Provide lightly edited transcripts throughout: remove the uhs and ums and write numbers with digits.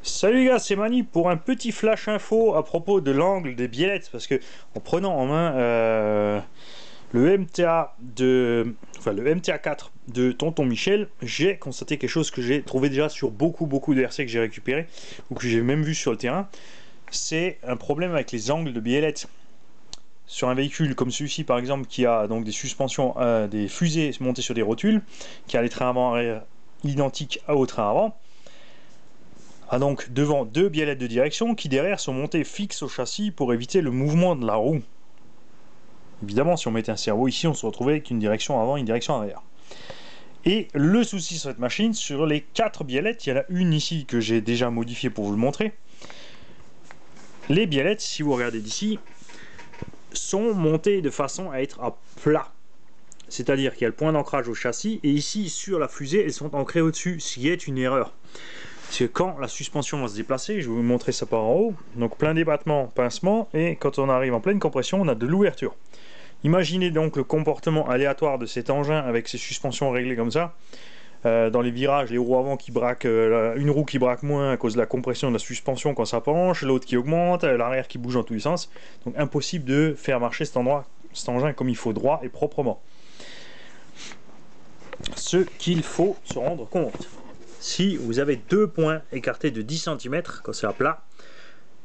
Salut les gars, c'est Mani pour un petit flash info à propos de l'angle des biellettes, parce que en prenant en main le MTA 4 de Tonton Michel, j'ai constaté quelque chose que j'ai trouvé déjà sur beaucoup de RC que j'ai récupéré ou que j'ai même vu sur le terrain. C'est un problème avec les angles de biellettes sur un véhicule comme celui-ci par exemple, qui a donc des suspensions, des fusées montées sur des rotules, qui a les trains avant arrière identiques au train avant, a donc devant deux biellettes de direction qui derrière sont montées fixes au châssis pour éviter le mouvement de la roue. Évidemment, si on mettait un cerveau ici, on se retrouvait avec une direction avant et une direction arrière. Et le souci sur cette machine, sur les 4 biellettes, il y en a une ici que j'ai déjà modifiée pour vous le montrer. Les biellettes, si vous regardez d'ici, sont montées de façon à être à plat. C'est-à-dire qu'il y a le point d'ancrage au châssis, et ici, sur la fusée, elles sont ancrées au-dessus, ce qui est une erreur. Parce que quand la suspension va se déplacer, je vais vous montrer ça par en haut, donc plein débattement, pincement, et quand on arrive en pleine compression, on a de l'ouverture. Imaginez donc le comportement aléatoire de cet engin avec ses suspensions réglées comme ça. Dans les virages, les roues avant qui braquent, une roue qui braque moins à cause de la compression de la suspension quand ça penche, l'autre qui augmente, l'arrière qui bouge dans tous les sens. Donc impossible de faire marcher cet engin comme il faut, droit et proprement. Ce qu'il faut se rendre compte, si vous avez deux points écartés de 10 cm quand c'est à plat,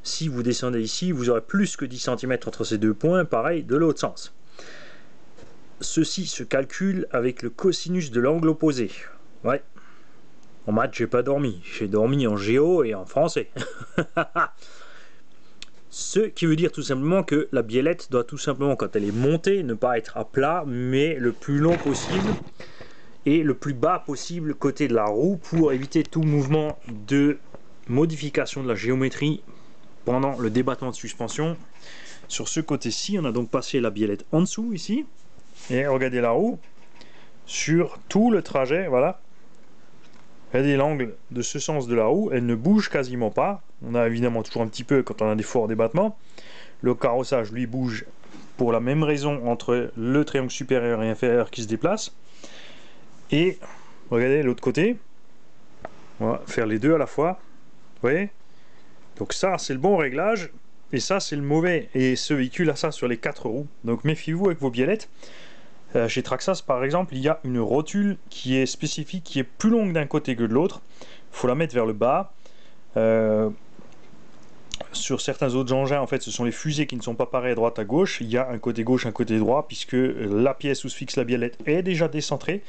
si vous descendez ici, vous aurez plus que 10 cm entre ces deux points, pareil de l'autre sens. Ceci se calcule avec le cosinus de l'angle opposé. Ouais, en maths j'ai pas dormi, j'ai dormi en géo et en français. Ce qui veut dire tout simplement que la biellette doit tout simplement, quand elle est montée, ne pas être à plat, mais le plus long possible et le plus bas possible côté de la roue pour éviter tout mouvement de modification de la géométrie pendant le débattement de suspension. Sur ce côté-ci, on a donc passé la biellette en dessous ici, et regardez la roue sur tout le trajet, voilà. Regardez l'angle de ce sens de la roue, elle ne bouge quasiment pas. On a évidemment toujours un petit peu quand on a des forts débattements. Le carrossage lui bouge pour la même raison entre le triangle supérieur et inférieur qui se déplace. Et regardez l'autre côté, on va faire les deux à la fois, vous voyez. Donc ça c'est le bon réglage, et ça c'est le mauvais, et ce véhicule a ça sur les 4 roues. Donc méfiez-vous avec vos biellettes. Chez Traxxas par exemple, il y a une rotule qui est spécifique, qui est plus longue d'un côté que de l'autre. Il faut la mettre vers le bas. Sur certains autres engins, en fait, ce sont les fusées qui ne sont pas pareilles à droite à gauche. Il y a un côté gauche, un côté droit, puisque la pièce où se fixe la biellette est déjà décentrée.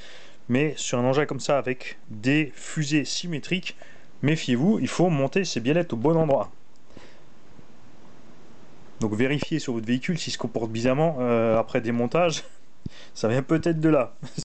Mais sur un engin comme ça, avec des fusées symétriques, méfiez-vous, il faut monter ces biellettes au bon endroit. Donc vérifiez sur votre véhicule s'il se comporte bizarrement après démontage. Ça vient peut-être de là.